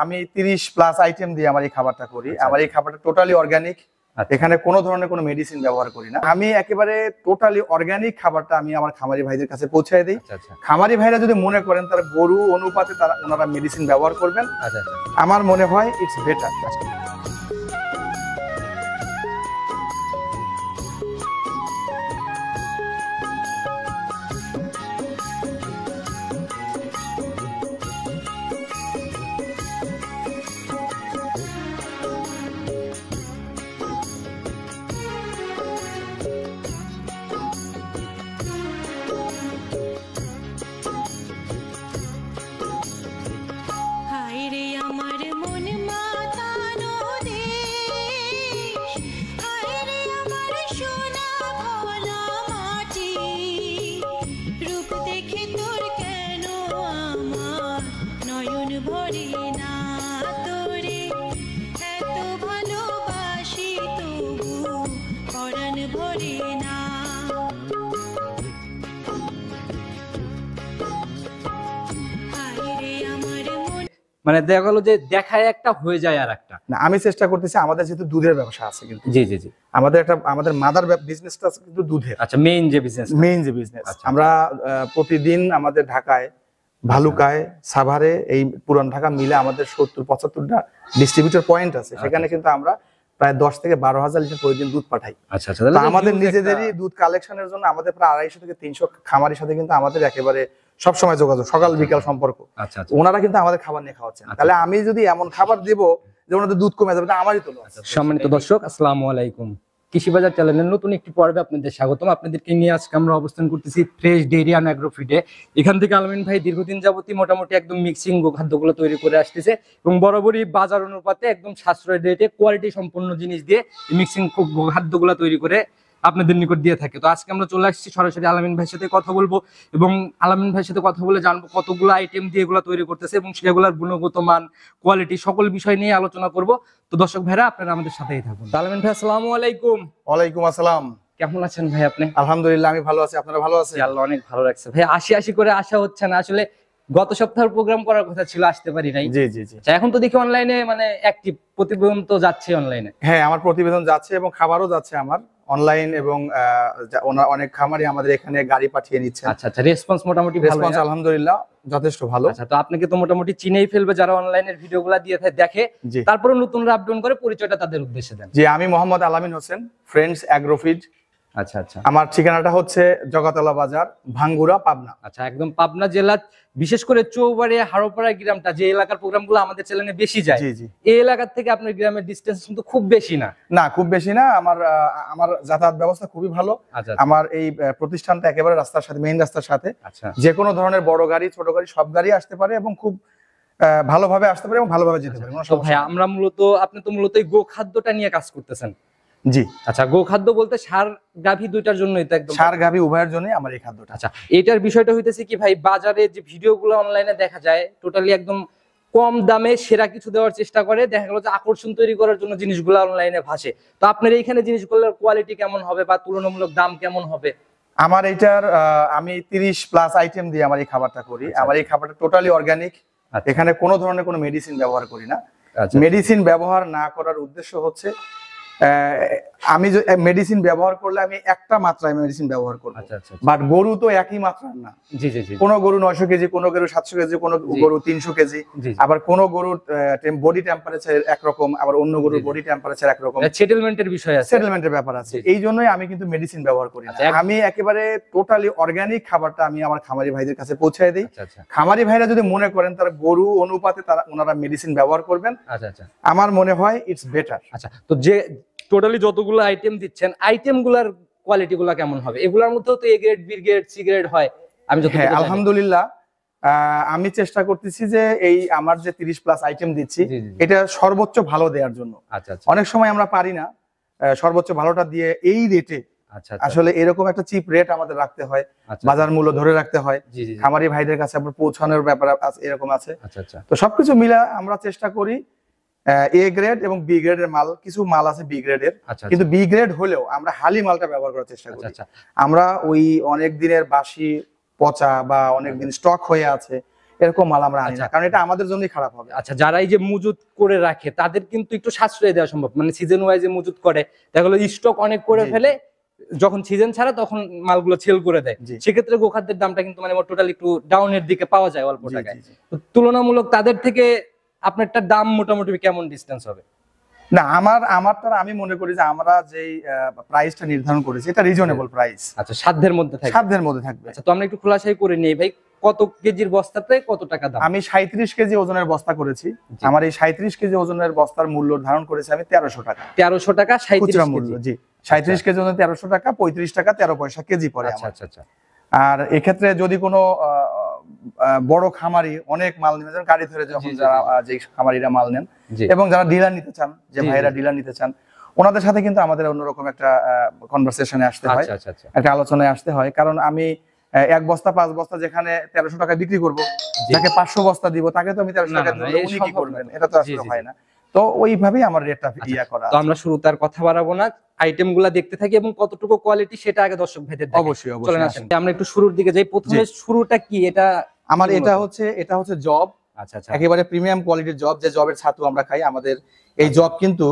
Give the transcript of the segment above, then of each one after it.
আমি 30 plus item দিয়ে আমার এই খাবারটা করি। আমার এই খাবারটা টোটালি অর্গানিক, এখানে কোনো ধরনের কোনো মেডিসিন ব্যবহার করি না। আমি একেবারে টোটালি অর্গানিক খাবারটা আমি আমার খামারি ভাইদের কাছে পৌঁছায় দিই। খামারি ভাইরা যদি মনে করেন তারা গরু অনুপাতে ওনারা মেডিসিন ব্যবহার করবেন, আমার মনে হয় ইটস বেটার। মানে দেখা গেল যে দেখায় একটা হয়ে যায় আর একটা না। আমি চেষ্টা করতেছি, আমাদের যেহেতু দুধের ব্যবসা আছে কিন্তু জি জি জি আমাদের মাদার বিজনেসটা কিন্তু দুধের। আচ্ছা, মেইন যে বিজনেস আমরা প্রতিদিন আমাদের ঢাকায় ভালুকায় সাভারে এই পুরান ঢাকা মিলে আমাদের 70-75টা ডিস্ট্রিবিউটর পয়েন্ট আছে। সেখানে কিন্তু আমরা প্রায় 10 থেকে 12,000 লিটার প্রতিদিন দুধ পাঠাই। আচ্ছা আচ্ছা, আমাদের নিজেদেরই দুধ কালেকশনের জন্য আমাদের প্রায় 250 থেকে 300 খামারির সাথে কিন্তু আমাদের একেবারে সব সময় যোগাযোগ, সকাল বিকাল সম্পর্ক। ওনারা কিন্তু আমাদের খাবার নিয়ে খাওয়াচ্ছেন। তাহলে আমি যদি এমন খাবার দিব যে ওনাদের দুধ কমে যাবে, আমারই তো লস। সম্মানিত দর্শক, আসসালামু আলাইকুম। কৃষি বাজার চ্যানেলের নতুন একটি পর্বে আপনাদের স্বাগতম। আপনাদেরকে নিয়ে আজকে আমরা অবস্থান করতেছি ফ্রেশ ডেইরি অ্যান্ড অ্যাগ্রো ফিডে। এখান থেকে আলমিন ভাই দীর্ঘদিন যাবতী মোটামুটি একদম মিক্সিং গোখাদ্যগুলো তৈরি করে আসতেছে এবং বরাবরই বাজার অনুপাতে একদম সাশ্রয় রেটে কোয়ালিটি সম্পন্ন জিনিস দিয়ে মিক্সিং গোখাদ্যগুলো তৈরি করে আপনাদের নিকট দিয়ে থাকে। তো আজকে আমরা চলে আসছি সরাসরি আলামিন ভাইয়ের সাথে কথা বলবো এবং আলামিন ভাইয়ের সাথে কথা বলে জানবো কতগুলো আইটেম দিয়ে এগুলো তৈরি করতেছে এবং সেগুলোর গুণগত মান, কোয়ালিটি সকল বিষয় নিয়ে আলোচনা করব। তো দর্শক ভাইরা, আপনারা আমাদের সাথেই থাকুন। আলামিন ভাই, আসসালামু আলাইকুম। ওয়ালাইকুম আসসালাম। কেমন আছেন ভাই আপনি? আলহামদুলিল্লাহ, আমি ভালো আছি। আপনারা ভালো আছেন? আল্লাহ অনেক ভালো রাখছে ভাই। আসি করে আসা হচ্ছে না, আসলে গত সপ্তাহের প্রোগ্রাম করার কথা ছিল, আসতে পারি নাই। জি জি জি। এখন তো দেখি অনলাইনে মানে অ্যাক্টিভ, প্রতিবেদন তো যাচ্ছে অনলাইনে। হ্যাঁ, আমার প্রতিবেদন যাচ্ছে এবং খাবারও যাচ্ছে আমার অনলাইন, এবং অনেক খামারি আমাদের এখানে গাড়ি পাঠিয়ে নিচ্ছে। আচ্ছা আচ্ছা, রেসপন্স মোটামুটি ভালো? রেসপন্স আলহামদুলিল্লাহ যথেষ্ট ভালো। আচ্ছা, তো আপনাকে তো মোটামুটি চিনেই ফেলবে যারা অনলাইনের ভিডিওগুলো দিয়ে দেখে, তারপরে নতুনরা আপডাউন করে, পরিচয়টা তাদের উদ্দেশ্যে দেন। জি, আমি মোহাম্মদ আলামিন হোসেন, ফ্রেন্ডস অ্যাগ্রোফিড। আচ্ছা আচ্ছা, আমার ঠিকানাটা হচ্ছে জগাতলা বাজার, ভাঙ্গুরা, পাবনা। আচ্ছা, একদম পাবনা জেলা, বিশেষ করে চৌবাড়িয়া হারোপাড়া গ্রামটা, যে এলাকার প্রোগ্রামগুলো আমাদের চ্যানেলে বেশি যায়, এই এলাকার থেকে আপনার গ্রামের ডিসটেন্স কিন্তু খুব বেশি না। না, খুব বেশি না। আমার যাতায়াত ব্যবস্থা খুবই ভালো। আমার এই প্রতিষ্ঠানটা একেবারে রাস্তার সাথে, মেইন রাস্তার সাথে। যে কোনো ধরনের বড় গাড়ি, ছোট গাড়ি, সব গাড়ি আসতে পারে এবং খুব ভালোভাবে আসতে পারে এবং ভালোভাবে যেতে পারে। ভাই, আপনি তো মূলত এই গোখাদ্যটা নিয়ে কাজ করতেছেন? জি। আচ্ছা, গোখাদ্য বলতে ষাঁড় গাভী দুইটার জন্যই তো? একদম ষাঁড় গাভী উভয়ের জন্যই আমার এই খাদ্যটা। আচ্ছা, এটার বিষয়টা হইতেছে কি ভাই, বাজারে যে ভিডিওগুলো অনলাইনে দেখা যায় টোটালি একদম কম দামে সেরা কিছু দেওয়ার চেষ্টা করে, দেখা গেল যে আকর্ষণ তৈরি করার জন্য জিনিসগুলো অনলাইনে ভাসে। তো আপনার এইখানে জিনিসগুলোর কোয়ালিটি কেমন হবে বা তুলনামূলক দাম কেমন হবে? আমার এইটার আমি 30 প্লাস আইটেম দিয়ে আমার এই খাবারটা করি। আমার এই খাবারটা টোটালি অর্গানিক, এখানে কোনো ধরনের কোনো মেডিসিন ব্যবহার করি না। মেডিসিন ব্যবহার না করার উদ্দেশ্য হচ্ছে, আমি মেডিসিন ব্যবহার করলে আমি একটা মাত্রায় মেডিসিন ব্যবহার করব। বাট গরু তো একই মাত্রার না। জি জি জি। কোনো গরু 900 কেজি, কোনো গরু 700 কেজি, কোনো গরু 300 কেজি, আবার কোনো গরুর বডি টেম্পারেচার একরকম, আবার অন্য গরুর বডি টেম্পারেচার একরকম। সেটেলমেন্টের বিষয় আছে, সেটেলমেন্টের ব্যাপার আছে। এই জন্যই আমি কিন্তু মেডিসিন ব্যবহার করি না। আমি একেবারে টোটালি অর্গানিক খাবারটা আমি আমার খামারি ভাইদের কাছে পৌঁছায় দিই। খামারি ভাইরা যদি মনে করেন তারা গরু অনুপাতে ওনারা মেডিসিন ব্যবহার করবেন, আমার মনে হয় ইটস বেটার। আচ্ছা, তো যে টোটালি যতগুলো আইটেম দিচ্ছেন, আইটেমগুলোর কোয়ালিটি গুলা কেমন হবে? এগুলোর মধ্যেও তো A grade, B grade, C grade হয়। হ্যাঁ, আলহামদুলিল্লাহ আমি চেষ্টা করতেছি যে এই আমার যে 30 প্লাস আইটেম দিচ্ছি এটা সর্বোচ্চ ভালো দেওয়ার জন্য। অনেক সময় আমরা পারি না সর্বোচ্চ ভালোটা দিয়ে এই রেটে। আসলে এরকম একটা চিপ রেট আমাদের রাখতে হয়, বাজার মূল্য ধরে রাখতে হয়, খামারি ভাইদের কাছে আবার পৌঁছানোর ব্যাপার এরকম আছে। তো সবকিছু মিলে আমরা চেষ্টা করি এ গ্রেড এবং বি গ্রেডের মাল, কিছু মাল আছে বি গ্রেডের, কিন্তু বি গ্রেড হলেও আমরা হালি মালটা ব্যবহার করার চেষ্টা করি। আমরা ওই অনেক দিনের বাসি, পচা বা অনেক দিন স্টক হয়ে আছে এরকম মাল আমরা আনি না, কারণ এটা আমাদের জন্যই খারাপ হবে। আচ্ছা, যারা এই যে মজুত করে রাখে তাদের কিন্তু একটু সাশ্রয় দেওয়া সম্ভব, মানে সিজন ওয়াইজে মজুত করে, দেখা গেলো স্টক অনেক করে ফেলে, যখন সিজন ছাড়া তখন মালগুলো সেল করে দেয়, সেক্ষেত্রে গোখাদ্যের দামটা কিন্তু মানে টোটাল একটু ডাউনের দিকে পাওয়া যায় অল্প টাকায়। তুলনামূলক তাদের থেকে আপনারটা দাম মোটামুটি কেমন ডিসটেন্স হবে? না, আমারটা আমি মনে করি যে আমরা যে প্রাইসটা নির্ধারণ করেছি এটা রিজনেবল প্রাইস। আচ্ছা, সাধ্যের মধ্যে থাকবে, সাধ্যের মধ্যে থাকবে। আচ্ছা, তো আমরা একটু খোলাসাই করে নেই ভাই, কত কেজির বস্তাতে কত টাকা দাম? আমি 37 কেজি ওজনের বস্তা করেছি। আমার এই 37 কেজি ওজনের বস্তার মূল্য ধারণ করেছি আমি 1300 টাকা। 1300 টাকা 37 মূল্য, জি। 37 কেজি ওজন 1300 টাকা, 35 টাকা 13 পয়সা কেজি পড়ে। আচ্ছা আচ্ছা আচ্ছা। আর এক্ষেত্রে যদি কোনো বড় খামারি অনেক মাল নেন, গাড়ি ধরে যখন যারা যে খামারিরা মাল নেন এবং যারা ডিলার নিতে চান, যে ভাইয়েরা ডিলার নিতে চান, ওনাদের সাথে কিন্তু আমাদের অন্যরকম একটা কনভারসেশনে আসতে হয়, একটা আলোচনায় আসতে হয়। কারণ আমি এক বস্তা 5 বস্তা যেখানে 1300 টাকা বিক্রি করব, যাকে 500 বস্তা দিব তাকে তো আমি 1300 টাকা দিব, উনি কি করবেন? এটা তো আসলে হয় না। তো ওইভাবেই আমার রেটটা ইয়া করা। তো আমরা শুরুতে আর কথা বাড়াবো না, আইটেমগুলো দেখতে থাকি এবং কতটুকু কোয়ালিটি সেটা আগে দর্শক ভাইদের দেখাই। অবশ্যই চলেন আসেন আমরা একটু শুরুর দিকে যাই। প্রথমে শুরুটা কি? এটা আমার এটা হচ্ছে জব। আচ্ছা আচ্ছা, একেবারে প্রিমিয়াম কোয়ালিটির জব, যে জবের ছাতু আমরা খাই। আমাদের এই জব কিন্তু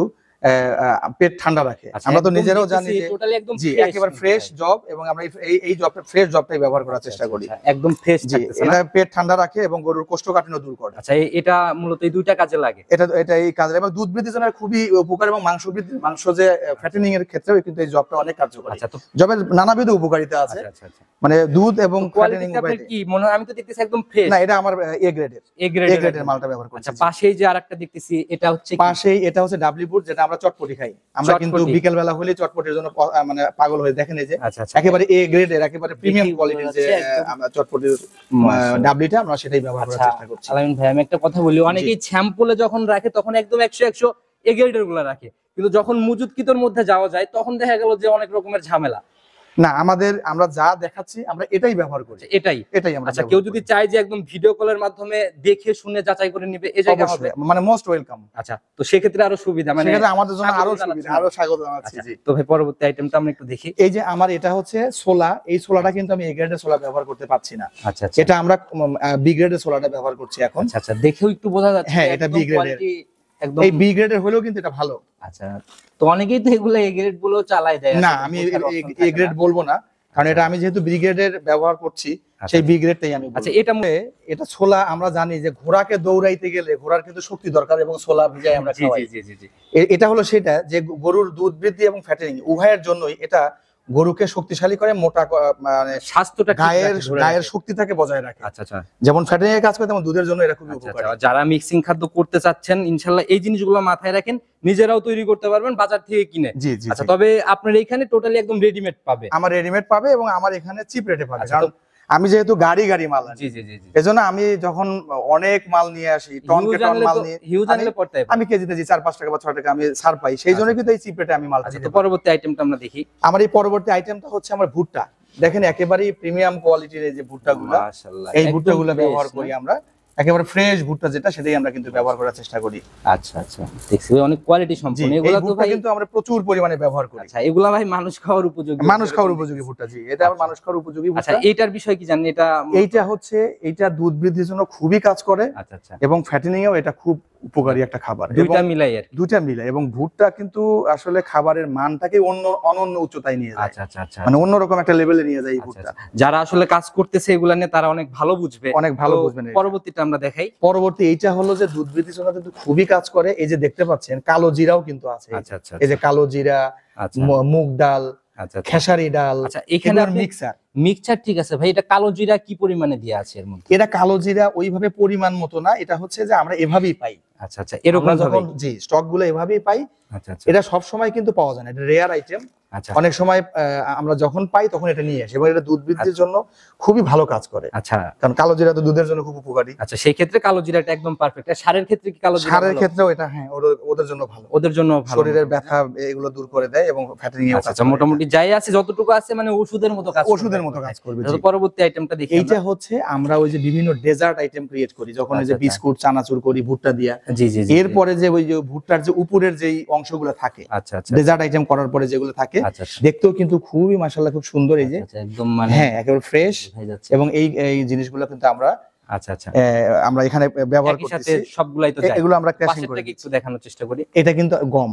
পেট ঠান্ডা রাখে। আমরা তো নিজেরাও জানি যে টোটালি একদম জি একেবারে ফ্রেশ জব, এবং আমরা এই জবটা ফ্রেশ জবটাই ব্যবহার করার চেষ্টা করি। একদম ফ্রেশ থাকতেছে, এটা পেট ঠান্ডা রাখে এবং গরুর কোষ্ঠকাঠিন্য দূর করে। আচ্ছা, এটা মূলত এই দুইটা কাজে লাগে। এটা এই কাজে, এবং দুধ বৃদ্ধির জন্য খুবই উপকার, এবং মাংস যে ফ্যাটেনিং এর ক্ষেত্রেও কিন্তু এই জবটা অনেক কার্যকরী। আচ্ছা, তো জবের নানাবিধ উপকারিতা আছে। আচ্ছা আচ্ছা, মানে দুধ এবং কোয়ালিটি আপনার কি মনে হয়? আমি তো দেখতেছি একদম ফ্রেশ। না, এটা আমার এ গ্রেডের মালটা ব্যবহার করছি। আচ্ছা, পাশেই যে আরেকটা দেখতেছি, এটা হচ্ছে এটা হচ্ছে ডাবলিপুর, যেটা আমরা চটপটি খাই। আমরা কিন্তু বিকেল বেলা হলে চটপটির জন্য মানে পাগল হয়ে দেখেন। এই যে একেবারে এ গ্রেডের, একেবারে প্রিমিয়াম কোয়ালিটির যে আমরা চটপটির ডাবলিটা আমরা সেটাই ব্যবহার করার চেষ্টা করছি। আলামিন ভাই, আমি একটা কথা বলি, অনেকেই স্যাম্পলে যখন রাখে তখন একদম 100 এ গ্রেডের গুলো রাখে, কিন্তু যখন মজুদকিতর মধ্যে যাওয়া যায় তখন দেখা গেল যে অনেক রকমের ঝামেলা। না, আমরা যা দেখাচ্ছি আমরা এটাই ব্যবহার করি, এটাই আমরা। আচ্ছা, কেউ যদি চায় যে একদম ভিডিও কলের মাধ্যমে দেখে শুনে যাচাই করে নিবে, এই জায়গা হবে মানে মোস্ট ওয়েলকাম। আচ্ছা, তো সেক্ষেত্রে আরো সুবিধা, মানে সেক্ষেত্রে আমাদের জন্য আরো সুবিধা, আরো স্বাগত জানাচ্ছি। জি, তো ভাই পরবর্তী আইটেমটা আমরা একটু দেখি। এই যে আমার এটা হচ্ছে সোলা। এই সোলাটা কিন্তু আমি এ গ্রেডের সোলা ব্যবহার করতে পারছি না। আচ্ছা, এটা আমরা বি গ্রেডের সোলাটা ব্যবহার করছি এখন। আচ্ছা, দেখেও একটু বোঝা যাচ্ছে। হ্যাঁ, এটা বি গ্রেডের। এই বি গ্রেডের হলেও কিন্তু এটা ভালো। আচ্ছা, তো অনেকেই তো এগুলো এ গ্রেড গুলো চালাই দেয়। না, আমি এ গ্রেড বলবো না, কারণ এটা আমি যেহেতু বি গ্রেডের ব্যবহার করছি, সেই বি গ্রেডটাই আমি। আচ্ছা, এটা ছোলা। আমরা জানি যে ঘোড়াকে দৌড়াইতে গেলে ঘোড়ার কিন্তু শক্তি দরকার, এবং ছোলা ভিজাই আমরা খাওয়াই। এটা হলো সেটা যে গরুর দুধ বৃদ্ধি এবং ফ্যাটেনিং উভয়ের জন্যই এটা গরুকে শক্তিশালী করে, মোটা মানে স্বাস্থ্যটা গায়ের শক্তিটাকে বজায় রাখে। আচ্ছা আচ্ছা, যেমন ফ্যাটেনিং এর কাজ করে, তেমন দুধের জন্য এটা খুবই উপকারী। যারা মিক্সিং খাদ্য করতে চাচ্ছেন, ইনশাআল্লাহ এই জিনিসগুলো মাথায় রাখেন, নিজেরাও তৈরি করতে পারবেন বাজার থেকে কিনে। জি জি। আচ্ছা, তবে আপনার এখানে টোটালি একদম রেডিমেড পাবে। আমার রেডিমেড পাবে, এবং আমার এখানে চিপ রেটে পাবে। কারণ আমি যেহেতু গাড়ি মাল আনি, এজন্য আমি যখন অনেক মাল নিয়ে আসি, টন মাল নিয়ে আমি কেজিতে 4-5 টাকা বা 6 টাকা আমি ছাড় পাই, সেই জন্য কিন্তু এই চিপ রেটে আমি মাল। তো পরবর্তী আইটেমটা আমরা দেখি। আমার এই পরবর্তী আইটেমটা হচ্ছে আমার ভুট্টা। দেখেন একেবারেই প্রিমিয়াম কোয়ালিটির এই যে ভুট্টাগুলো, এই ভুট্টাগুলো ব্যবহার করি আমরা। একেবারে ফ্রেশ ভুট্টা যেটা, সেটাই আমরা কিন্তু ব্যবহার করার চেষ্টা করি। আচ্ছা আচ্ছা, দেখছি অনেক কোয়ালিটি সম্পন্ন। এগুলো তো ভাই কিন্তু আমরা প্রচুর পরিমাণে ব্যবহার করি। আচ্ছা, এগুলা ভাই মানুষ খাওয়ার উপযোগী ভুট্টা। জি, এটা মানুষ খাওয়ার উপযোগী ভুট্টা। আচ্ছা, এইটার বিষয় কি জানেন? এইটা দুধ বৃদ্ধির জন্য খুবই কাজ করে। আচ্ছা আচ্ছা, এবং ফ্যাটেনিং এও এটা খুব উপকারী একটা খাবার। দুইটা মিলাই, এবং ভুট্টা কিন্তু আসলে খাবারের মানটাকে অনন্য উচ্চতায় নিয়ে যায়। আচ্ছা আচ্ছা, মানে অন্যরকম একটা লেভেলে নিয়ে যায় এই ভুট্টা। যারা আসলে কাজ করতেছে এগুলা নিয়ে, তারা অনেক ভালো বুঝবে। পরবর্তীটা আমরা দেখাই। পরবর্তী এইটা হলো যে দুধ বৃদ্ধির জন্য কিন্তু খুবই কাজ করে। এই যে দেখতে পাচ্ছেন কালো জিরাও কিন্তু আছে। আচ্ছা আচ্ছা, এই যে কালো জিরা, মুগ ডাল, খেসারি ডাল। আচ্ছা, এখানে মিক্সচার ঠিক আছে ভাই, এটা কালো জিরা কি পরিমাণে দেয়া আছে এর মধ্যে? এটা কালো জিরা ওইভাবে পরিমাণ মতো না, এটা হচ্ছে যে আমরা এভাবেই পাই। আচ্ছা আচ্ছা, এরকম যখন জি স্টক গুলো এভাবেই পাই। আচ্ছা আচ্ছা, এটা সব সময় কিন্তু পাওয়া যায় না, এটা রেয়ার আইটেম। অনেক সময় আমরা যখন পাই তখন এটা নিয়ে আসি, এবং এটা দুধ বৃদ্ধির জন্য খুবই ভালো কাজ করে। আচ্ছা, কারণ কালো জিরা তো দুধের জন্য খুব উপকারী। আচ্ছা, সেই ক্ষেত্রে কালো জিরাটা একদম পারফেক্ট। আর সারের ক্ষেত্রে কি কালো জিরা? সারের ক্ষেত্রেও এটা হ্যাঁ ওদের জন্য ভালো। শরীরের ব্যথা এগুলো দূর করে দেয়, এবং ফ্যাটেনিং এও কাজ করে। আচ্ছা, মোটামুটি যাই আছে যতটুকু আছে মানে ওষুধের মতো কাজ করবে। পরবর্তী আইটেমটা দেখি। এইটা হচ্ছে আমরা ওই যে বিভিন্ন ডেজার্ট আইটেম ক্রিয়েট করি, যখন ওই যে বিস্কুট চানাচুর করি ভুট্টা দিয়া। জি জি, এরপরে যে ওই যে ভুট্টার যে উপরের যেই অংশগুলো থাকে, আচ্ছা আচ্ছা, ডেজার্ট আইটেম করার পরে যেগুলো থাকে, দেখতেও কিন্তু খুবই মাশাআল্লাহ খুব সুন্দর। এই যে একদম মানে হ্যাঁ একেবারে ফ্রেশ, এবং এই জিনিসগুলো কিন্তু আমরা আচ্ছা আচ্ছা, আমরা এখানে ব্যবহার একই সাথে করতেছি। সবগুলাই তো যায়। এগুলো আমরা ক্র্যাশিং পাশেরটা করে কি একটু দেখানোর চেষ্টা করি। এটা কিন্তু গম,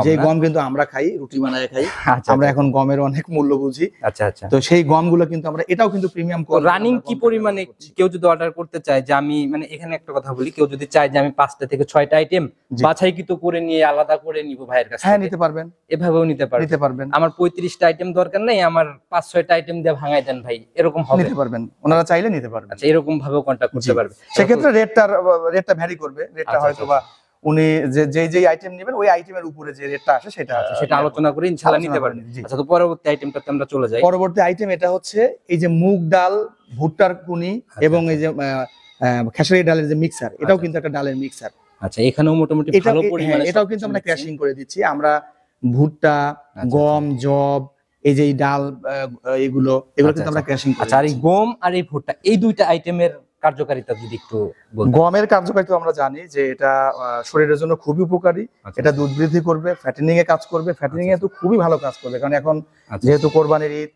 যে না? গম কিন্তু আমরা খাই, রুটি বানায় খাই। আচ্ছা, আমরা আচ্ছা, এখন গমের অনেক মূল্য বুঝি। আচ্ছা আচ্ছা। তো সেই গমগুলো কিন্তু আমরা, এটাও কিন্তু প্রিমিয়াম কোয়ালিটি। রানিং কি পরিমাণে কেউ যদি অর্ডার করতে চায়, যে আমি মানে এখানে একটা কথা বলি, কেউ যদি চায় যে আমি 5টা থেকে 6টা আইটেম বাছাইকৃত করে নিয়ে আলাদা করে নিব ভাইয়ের কাছে, হ্যাঁ নিতে পারবেন, এভাবেও নিতে পারবেন। আমার 35টা আইটেম দরকার নাই, আমার 5-6টা আইটেম দিয়ে ভাঙাই দেন ভাই, এরকম হবে? নিতে পারবেন, ওনারা চাইলে নিতে পারবেন। আচ্ছা, এরকম ভাবেও কন্টাক্ট করতে পারবে। সেক্ষেত্রে রেটটা ভ্যারি করবে। রেটটা হয়তো বা উনি যে আইটেম নেবেন ওই আইটেমের উপরে যে রেটটা আসে সেটা আলোচনা করে ইনশাআল্লাহ নিতে পারবেন। আচ্ছা, তো পরবর্তী আইটেমটাতে আমরা চলে যাই। পরবর্তী আইটেম এটা হচ্ছে এই যে মুগ ডাল, ভুট্টার কুনি এবং এই যে খেসারি ডালের যে মিক্সার, এটাও কিন্তু একটা ডালের মিক্সার। আচ্ছা, এখানেও মোটামুটি ভালো পরিমাণে এটাও কিন্তু আমরা ক্র্যাশিং করে দিচ্ছি। আমরা ভুট্টা, গম, জব, এই যে এই ডাল, এগুলো কিন্তু আমরা ক্র্যাশিং করি। আচ্ছা, আর এই গম আর এই ভুট্টা, এই দুইটা আইটেমের কার্যকারিতা যদি একটু বলতেন। গমের কার্যকারিতা আমরা জানি যে এটা শরীরের জন্য খুবই উপকারী। এটা দুধ বৃদ্ধি করবে, ফ্যাটেনিং এ কাজ করবে। ফ্যাটেনিং এ তো খুবই ভালো কাজ করবে, কারণ এখন যেহেতু কোরবানির ঈদ,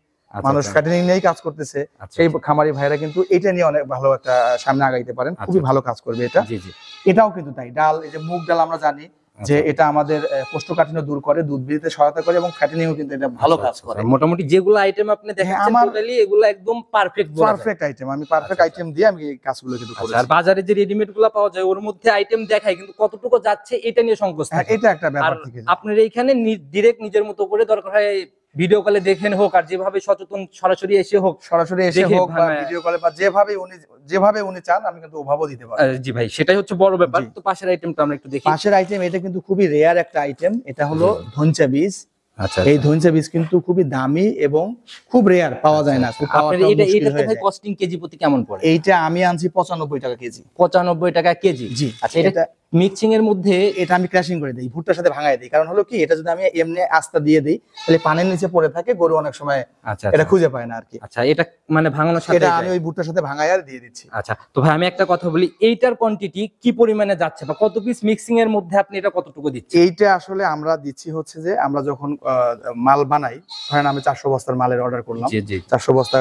মানুষ ফ্যাটেনিং নিয়েই কাজ করতেছে। সেই খামারি ভাইরা কিন্তু এটা নিয়ে অনেক ভালো একটা সামনে আগাইতে পারেন, খুবই ভালো কাজ করবে এটা। এটাও কিন্তু তাই। ডাল, এই যে মুগ ডাল আমরা জানি যে এটা আমাদের কোষ্ঠকাঠিন্য দূর করে, দুধ বৃদ্ধিতে সহায়তা করে এবং ফ্যাটেনিংও কিন্তু এটা ভালো কাজ করে। মোটামুটি যেগুলো আইটেম আপনি দেখাচ্ছেন টোটালি এগুলো একদম পারফেক্ট আইটেম। আমি পারফেক্ট আইটেম দিয়ে আমি এই কাজগুলো কিন্তু করেছি। আর বাজারে যে রেডিমেড গুলো পাওয়া যায় ওর মধ্যে আইটেম দেখায় কিন্তু কতটুকু যাচ্ছে এটা নিয়ে সংকোচ থাকে। এটা একটা ব্যাপার থেকে আপনার এইখানে ডাইরেক্ট নিজের মতো করে, দরকার হয় ভিডিও কলে দেখেন হোক, আর যেভাবে সচেতন সরাসরি এসে হোক বা ভিডিও কলে বা যেভাবে উনি চান আমি কিন্তু ওভাবে দিতে পারি। জি ভাই, সেটাই হচ্ছে বড় ব্যাপার। তো পাশের আইটেমটা আমরা একটু দেখি। পাশের আইটেম এটা কিন্তু খুবই রেয়ার একটা আইটেম। এটা হলো ধনচা বীজ। আচ্ছা, এই ধনচা বীজ কিন্তু খুবই দামি এবং খুব রেয়ার, পাওয়া যায় না। এটা ভাই কস্টিং কেজি প্রতি কেমন পড়ে? এইটা আমি আনছি 95 টাকা কেজি। 95 টাকা কেজি। জি। আচ্ছা, এটা মিক্সিং এর মধ্যে এটা আমি ক্র্যাশিং করে দেই, ভুট্টার সাথে ভাঙায় দেই। কারণ হলো কি, এটা যদি আমি এমনি আস্তা দিয়ে দেই তাহলে পানির নিচে পড়ে থাকে, গরু অনেক সময় এটা খুঁজে পায় না আর কি। আচ্ছা, এটা মানে ভাঙানোর সাথে এটা আমি ওই ভুট্টার সাথে ভাঙায় আর দিয়ে দিচ্ছি। আচ্ছা, তো ভাই আমি একটা কথা বলি, এইটার কোয়ান্টিটি কি পরিমাণে যাচ্ছে বা কত পিস মিক্সিং এর মধ্যে আপনি এটা কতটুকু দিচ্ছেন? এইটা আসলে আমরা দিচ্ছি হচ্ছে যে আমরা যখন মাল বানাই, ধরেন আমি 400 বস্তার মালের অর্ডার করলাম, 400 বস্তা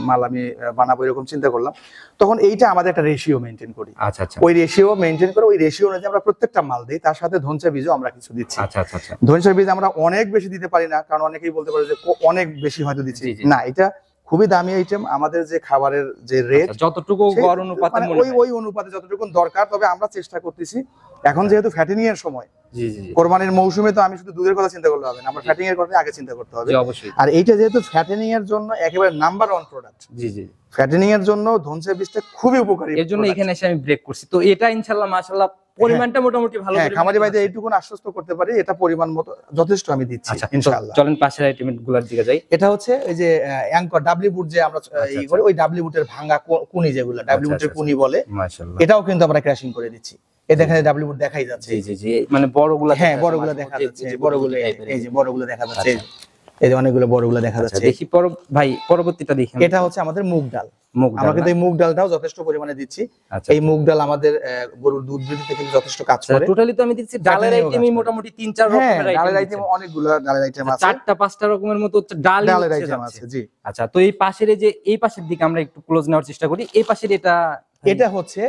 মাল আমি বানাবো এরকম চিন্তা করলাম, তখন এইটা আমাদের একটা রেশিও মেইনটেইন করি। আচ্ছা আচ্ছা, ওই রেশিও মেইনটেইন করে ওই রেশিও অনুযায়ী আমরা প্রত্যেকটা মাল দিই। তার সাথে ধনচা বীজও আমরা কিছু দিচ্ছি। আচ্ছা আচ্ছা আচ্ছা, ধনচা বীজ আমরা অনেক বেশি দিতে পারি না, কারণ অনেকেই বলতে পারে যে অনেক বেশি হয়তো দিচ্ছি। না, এটা খুবই দামি আইটেম। আমাদের যে খাবারের যে রেট, যতটুকু গড় অনুপাতে ওই অনুপাতে যতটুকু দরকার। তবে আমরা চেষ্টা করতেছি, এখন যেহেতু ফ্যাটেনিং এর সময়, কোরবানির মৌসুমে তো আমি শুধু দুধের কথা চিন্তা করলে হবে না, আমরা ফ্যাটেনিং এর কথা আগে চিন্তা করতে হবে। আর এইটা যেহেতু ফ্যাটেনিং এর জন্য একেবারে নাম্বার 1 প্রোডাক্ট। ফ্যাটেনিং এর জন্য ধনচা বীজটা খুবই উপকারী। এর জন্য এখানে এসে আমি ব্রেক করছি। তো এটা ইনশাআল্লাহ মাশাআল্লাহ পরিমাণটা মোটামুটি ভালো। হ্যাঁ, খামারি ভাইদের এইটুকুন আশ্বস্ত করতে পারি, এটা পরিমাণ মতো যথেষ্ট আমি দিচ্ছি ইনশাআল্লাহ। চলেন পাশের আইটেমগুলোর দিকে যাই। এটা হচ্ছে এই যে অ্যাঙ্কর ডাব্লিউ বুট, যে আমরা এই করে ওই ডাব্লিউ বুটের ভাঙা কুনি, যেগুলো ডাব্লিউ বুটের কুনি বলে, মাশাআল্লাহ, এটাও কিন্তু আমরা ক্র্যাশিং করে দিচ্ছি। এই দেখেন ডাব্লিউ বুট দেখাই যাচ্ছে। জি জি, মানে বড়গুলো, হ্যাঁ বড়গুলো দেখা যাচ্ছে, বড়গুলো এই যে বড়গুলো দেখা যাচ্ছে, এই যে অনেকগুলো বড়গুলো দেখা যাচ্ছে। দেখি ভাই পরবর্তীটা দেখি। এটা হচ্ছে আমাদের মুগ ডাল। আমরা কিন্তু এই মুগ ডালটাও যথেষ্ট পরিমাণে দিচ্ছি। এই মুগ ডাল আমাদের গরুর দুধ বৃদ্ধিতে কিন্তু যথেষ্ট কাজ করে। টোটালি তো আমি দিচ্ছি ডালের আইটেমই মোটামুটি 3-4 রকমের আইটেম। ডালের আইটেম অনেকগুলো ডালের আইটেম আছে, 4টা-5টা রকমের মতো ডালের আইটেম আছে। জি। আচ্ছা, তো এই পাশের এই পাশের দিকে আমরা একটু ক্লোজ নেওয়ার চেষ্টা করি। এই পাশের এটা হচ্ছে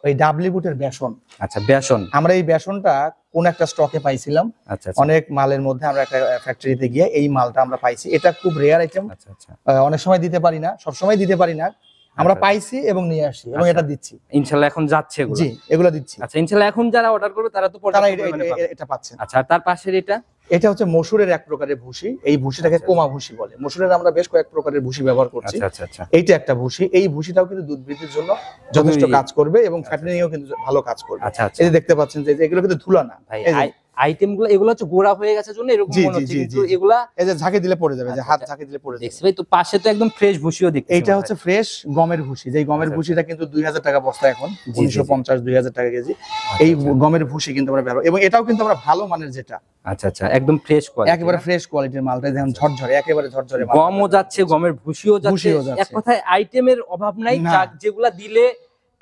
ওই ডাব্লিউ বুটের বেসন। আচ্ছা, বেসন। আমরা এই বেসনটা কোন একটা স্টকে পাইছিলাম, অনেক মালের মধ্যে আমরা একটা ফ্যাক্টরিতে গিয়ে এই মালটা আমরা পাইছি। এটা খুব রেয়ার আইটেম, অনেক সময় দিতে পারি না, সব সময় দিতে পারি না। আমরা পাইছি এবং নিয়ে আসি এবং এটা দিচ্ছি ইনশাআল্লাহ। এখন যাচ্ছে এগুলো? জি, এগুলো দিচ্ছি। আচ্ছা, ইনশাআল্লাহ এখন যারা অর্ডার করবে তারা তো এটা পাচ্ছেন। আচ্ছা, আর তার পাশের এটা হচ্ছে মসুরের এক প্রকারের ভুসি। এই ভুসিটাকে কোমা ভুসি বলে। মসুরের আমরা বেশ কয়েক প্রকারের ভুসি ব্যবহার করছি। এইটা একটা ভুসি। এই ভুসিটাও কিন্তু দুধ বৃদ্ধির জন্য যথেষ্ট কাজ করবে এবং ফ্যাটেনিংও কিন্তু ভালো কাজ করবে। এই যে দেখতে পাচ্ছেন যে এগুলো কিন্তু ধুলা না। আইটেমগুলো এগুলো হচ্ছে গোড়া হয়ে গেছে জন্য এরকম মনে হচ্ছে, কিন্তু এগুলা এই যে ঝাঁকি দিলে পড়ে যাবে, যে হাত ঝাঁকি দিলে পড়ে যাবে। দেখছি ভাই, তো পাশে তো একদম ফ্রেশ ভুসিও দেখছি। এটা হচ্ছে ফ্রেশ গমের ভুসি। যেই গমের ভুসিটা কিন্তু 2000 টাকা বস্তা, এখন 1950-2000 টাকা কেজি। এই গমের ভুসি কিন্তু আমরা ব্যবহার, এবং এটাও কিন্তু আমরা ভালো মানের, যেটা আচ্ছা আচ্ছা একদম ফ্রেশ কোয়ালিটি, একেবারে ফ্রেশ কোয়ালিটির মালটা, যেমন ঝরঝরে, একেবারে ঝরঝরে গমও যাচ্ছে, গমের ভুসিও যাচ্ছে। এক কথায় আইটেমের অভাব নাই, যেগুলা দিলে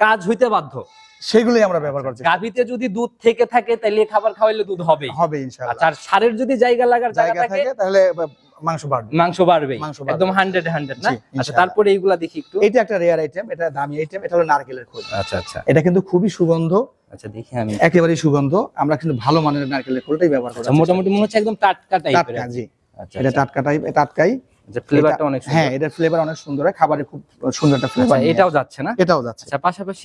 কাজ হইতে বাধ্য সেগুলোই আমরা ব্যবহার করছি। গাভীতে যদি দুধ থেকে থাকে তাহলে খাবার খাওয়াইলে দুধ হবে হবে ইনশাআল্লাহ। আর সারের যদি জায়গা থাকে তাহলে মাংস বাড়বে একদম 100 না? আচ্ছা তারপরে এইগুলা দেখি একটু। এটা একটা রেয়ার আইটেম, এটা দামি আইটেম, এটা হলো নারকেলের খোল। আচ্ছা আচ্ছা, এটা কিন্তু খুবই সুগন্ধ। আচ্ছা দেখি আমি, একেবারেই সুগন্ধ। আমরা কিন্তু ভালো মানের নারকেলের খোলটাই ব্যবহার করি। মোটামুটি মনে হচ্ছে একদম টাটকা টাইপের। জি, এটা টাটকা টাইপ, টাটকাই। আচ্ছা ফ্লেভারটা অনেক সুন্দর। হ্যাঁ, এটার ফ্লেভার অনেক সুন্দর হয়, খাবারে খুব সুন্দর একটা ফ্লেভার। এটাও যাচ্ছে না? এটাও যাচ্ছে। আচ্ছা পাশাপাশি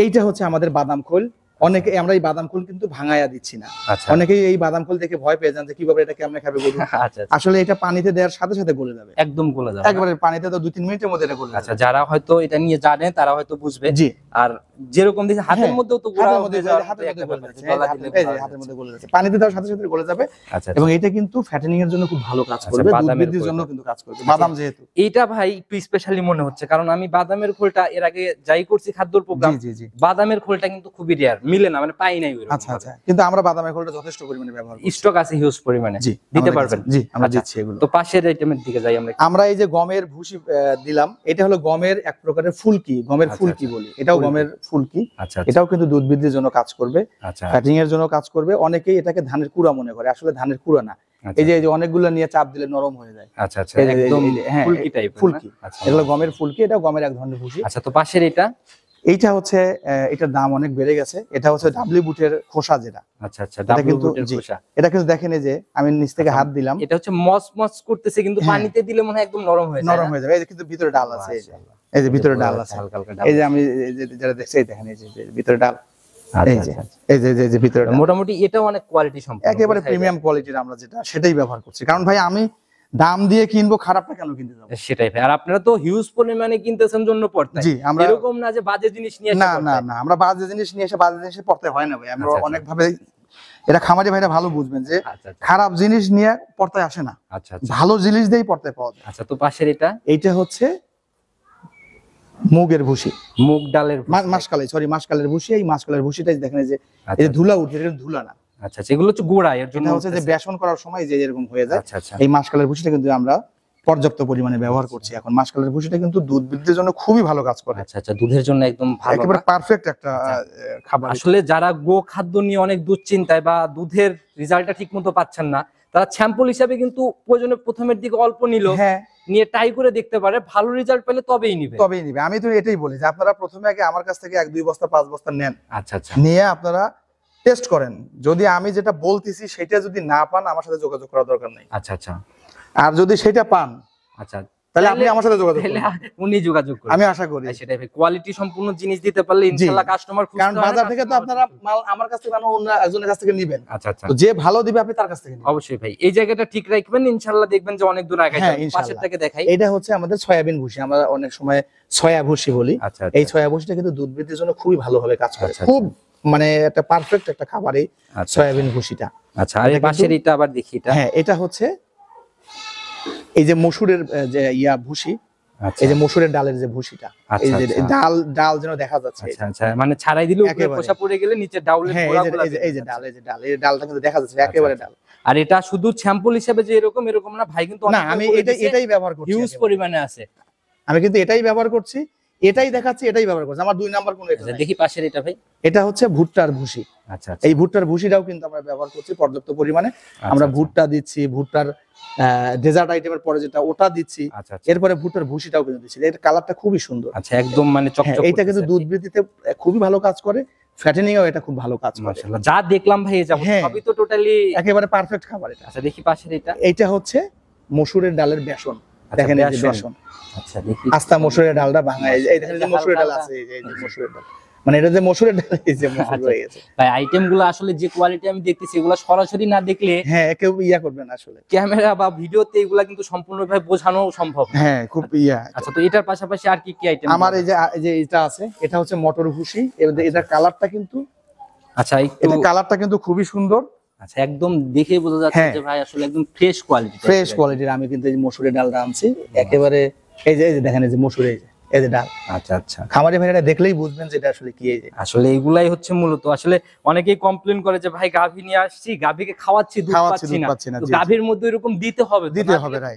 এইটা হচ্ছে আমাদের বাদাম খোল। অনেকে আমরা এই বাদাম খোল কিন্তু ভাঙায়া দিচ্ছি না। আচ্ছা, অনেকেই এই বাদাম খোল দেখে ভয় পেয়ে যান যে কিভাবে এটা কেমনে খাবে গরু। আচ্ছা আসলে এটা পানিতে দেওয়ার সাথে সাথে গলে যাবে, একদম গলে যাবে একবারে পানিতে তো 2-3 মিনিটের মধ্যে এটা গলে যাবে। আচ্ছা যারা হয়তো এটা নিয়ে জানে তারা হয়তো বুঝবে। জি, আর যেরকম দিছে হাতের মধ্যেও তো হাতের মধ্যে গলে যাচ্ছে, হাতের মধ্যে গলে যাচ্ছে, পানিতে দেওয়ার সাথে সাথে গলে যাবে। এবং এটা কিন্তু ফ্যাটেনিং এর জন্য খুব ভালো কাজ করবে, দুধ বৃদ্ধির জন্য কিন্তু কাজ করবে বাদাম যেহেতু। এটা ভাই একটু স্পেশালি মনে হচ্ছে, কারণ আমি বাদামের খোলটা এর আগে যাই করছি খাদ্যর প্রোগ্রাম, বাদামের খোলটা কিন্তু খুবই রেয়ার, মিলে না, মানে পাই নাই। আচ্ছা আচ্ছা, কিন্তু আমরা বাদামের খোলটা যথেষ্ট পরিমাণে ব্যবহার করি, স্টক আছে হিউজ পরিমাণে। দিতে পারবেন? জি, আমরা দিচ্ছি এগুলো। তো পাশের আইটেমের দিকে যাই আমরা। আমরা এই যে গমের ভুসি দিলাম, এটা হলো গমের এক প্রকারের ফুলকি, গমের ফুলকি বলি, এটাও গমের ফুলকি। এটাও কিন্তু দুধ বৃদ্ধির জন্য কাজ করবে, ফ্যাটিং এর জন্য কাজ করবে। অনেকেই এটাকে ধানের কুড়া মনে করে, আসলে ধানের কুড়া না। এই যে অনেকগুলো নিয়ে চাপ দিলে নরম হয়ে যায়। আচ্ছা আচ্ছা, একদম ফুলকি টাইপের। ফুলকি, এগুলো গমের ফুলকি, এটা গমের এক ধরনের ভুসি। আচ্ছা, তো পাশের এইটা হচ্ছে, এটার দাম অনেক বেড়ে গেছে। এটা হচ্ছে ডাবলি বুটের খোসা যেটা। আচ্ছা আচ্ছা, ডাবলি বুটের খোসা। এটা কিন্তু দেখেন এই যে আমি নিচ থেকে হাত দিলাম, এটা হচ্ছে মস মস করতেছে, কিন্তু পানিতে দিলে মনে হয় একদম নরম হয়ে যায়। নরম হয়ে যাবে। এই যে কিন্তু ভিতরে ডাল আছে, এই যে ভিতরে ডাল আছে, এই যে আমি যেটা দেখছি, এই দেখেন এই যে ভিতরে ডাল, এই যে ভিতরে। মোটামুটি এটা অনেক কোয়ালিটি সম্পন্ন, একেবারে প্রিমিয়াম কোয়ালিটির আমরা যেটা সেটাই ব্যবহার করছি। কারণ ভাই আমি দাম দিয়ে কিনবো, খারাপটা কেন কিনতে যাবো? সেটাই ভাই। আর আপনারা তো হিউজ পরিমাণে কিনতেছেন জন্য পড়তে। জি, আমরা এরকম না যে বাজে জিনিস নিয়ে না না না, আমরা বাজে জিনিস নিয়ে এসে বাজে জিনিস পড়তে হয় না ভাই। আমরা অনেক ভাবে, এটা খামারি ভাইরা ভালো বুঝবেন যে খারাপ জিনিস নিয়ে পড়তে আসে না। আচ্ছা, ভালো জিনিস দিয়েই পড়তে পাওয়া যায়। আচ্ছা, তো পাশের এইটা হচ্ছে মুগের ভুসি, মুগ ডালের মাসকালের ভুসি। এই মাসকালের ভুসিটাই দেখেন যে এই ধুলা উঠে, এটা ধুলা না। আচ্ছা, এগুলো হচ্ছে গোড়া, এর জন্য হচ্ছে যে বেসন করার সময় যে এরকম হয়ে যায়। এই মাসকালের ভুসিটা কিন্তু আমরা পর্যাপ্ত পরিমাণে ব্যবহার করছি এখন। মাসকালের ভুসিটা কিন্তু দুধ বৃদ্ধির জন্য খুবই ভালো কাজ করে। আচ্ছা আচ্ছা, দুধের জন্য একদম ভালো, একেবারে পারফেক্ট একটা খাবার। আসলে যারা গো খাদ্য নিয়ে অনেক দুশ্চিন্তায় বা দুধের রেজাল্টটা ঠিকমতো পাচ্ছেন না, তারা স্যাম্পল হিসাবে কিন্তু প্রয়োজনে প্রথমের দিকে অল্প নিল, নিয়ে ট্রাই করে দেখতে পারে, ভালো রেজাল্ট পেলে তবেই নিবে। আমি তো এটাই বলি যে আপনারা প্রথমে আগে আমার কাছ থেকে 1-2 বস্তা 5 বস্তা নেন। আচ্ছা আচ্ছা, নিয়ে আপনারা টেস্ট করেন। যদি আমি যেটা বলতেছি সেটা যদি না পান, আমার সাথে যোগাযোগ করার দরকার নেই। আচ্ছা আচ্ছা, আর যদি সেটা পান, আচ্ছা তাহলে আপনি আমার সাথে যোগাযোগ করুন, উনি যোগাযোগ করুন। আমি আশা করি সেটাই ভাই, কোয়ালিটি সম্পূর্ণ জিনিস দিতে পারলে ইনশাআল্লাহ কাস্টমার খুশি। কারণ বাজার থেকে তো আপনারা মাল আমার কাছ থেকে না, অন্য একজনের কাছ থেকে নেবেন। আচ্ছা আচ্ছা, তো যে ভালো দিবে আপনি তার কাছ থেকে নেবেন। অবশ্যই ভাই, এই জায়গাটা ঠিক রাখবেন, ইনশাআল্লাহ দেখবেন যে অনেক দূর আগায় যাবেন। পাশেরটাকে দেখাই। এটা হচ্ছে আমাদের সয়াবিন ভুসি, আমরা অনেক সময় সয়া ভুসি বলি। এই সয়া ভুসিটা কিন্তু দুধ বৃদ্ধির জন্য খুবই ভালোভাবে কাজ করে, খুব মানে একটা পারফেক্ট একটা খাবার এই সয়াবিন ভুসিটা। আচ্ছা, আর এই পাশের এটা আবার দেখি। এটা হচ্ছে এই যে মসুরের যে ভুসি, এই যে মসুরের ডালের যে ভুসিটা, এই যে ডাল যেন দেখা যাচ্ছে। আচ্ছা আচ্ছা, মানে ছাড়াই দিলে উপরে খোসা পড়ে গেলে নিচে ডাউলের গোড়াগুলো, এই যে ডালটা কিন্তু দেখা যাচ্ছে, একেবারে ডাল। আর এটা শুধু স্যাম্পল হিসেবে যে এরকম না ভাই, কিন্তু না, আমি এটাই ব্যবহার করছি, হিউজ পরিমাণে আছে। আমি কিন্তু এটাই ব্যবহার করছি, এটাই দেখাচ্ছি, এটাই ব্যবহার করছি। আমার 2 নাম্বার কোনো এটা দেখি পাশের এটা ভাই। এটা হচ্ছে ভুট্টার ভুসি। আচ্ছা, এই ভুট্টার ভুসিটাও কিন্তু আমরা ব্যবহার করছি পর্যাপ্ত পরিমাণে। আমরা ভুট্টা দিচ্ছি, ভুট্টার ডেজার্ট আইটেমের পরে যেটা ওটা দিচ্ছি, এরপরে ভুট্টার ভুসিটাও কিন্তু দিচ্ছি। এর কালারটা খুবই সুন্দর। আচ্ছা, একদম মানে চকচক। এটা কিন্তু দুধ বৃদ্ধিতে খুবই ভালো কাজ করে, ফ্যাটেনিং এও এটা খুব ভালো কাজ করে। মাশাআল্লাহ, যা দেখলাম ভাই সবই তো টোটালি একেবারে পারফেক্ট খাবার এটা। আচ্ছা, দেখি পাশের এটা। এইটা হচ্ছে মসুরের ডালের বেসন। দেখেন এই যে বেসন। আচ্ছা, দেখি আস্তা মসুরের ডালটা ভাঙা, এই দেখেন যে মসুরের ডাল আছে, এই যে মসুরের ডাল, মানে এটা যে মসুরের ডাল, এই যে মসুর হয়ে গেছে ভাই। আইটেমগুলো আসলে যে কোয়ালিটি আমি দেখতেছি, এগুলো সরাসরি না দেখলে কেউ করবে না, আসলে ক্যামেরা বা ভিডিওতে এগুলা কিন্তু সম্পূর্ণভাবে বোঝানো সম্ভব না। খুব আচ্ছা, তো এটার পাশাপাশি আর কি কি আইটেম? আমার এই যে এটা আছে, এটা হচ্ছে মটর ভুসি। এটার কালারটা কিন্তু, আচ্ছা, এটা কালারটা কিন্তু খুবই সুন্দর। আচ্ছা, একদম দেখে বোঝা যাচ্ছে যে ভাই আসলে একদম ফ্রেশ কোয়ালিটির। আমি কিন্তু এই মসুরের ডালটা আনছি একেবারে, এই যে দেখেন এই যে মসুরের এই যে ডাল। আচ্ছা আচ্ছা, খামারি ভাইরা দেখলেই বুঝবেন যে এটা আসলে কি। এই যে আসলে এগুলাই হচ্ছে মূলত, আসলে অনেকেই কমপ্লেইন করে যে ভাই গাভী নিয়ে আসছি, গাভীকে খাওয়াচ্ছি, দুধ পাচ্ছি না। তো গাভীর মধ্যে এরকম দিতে হবে,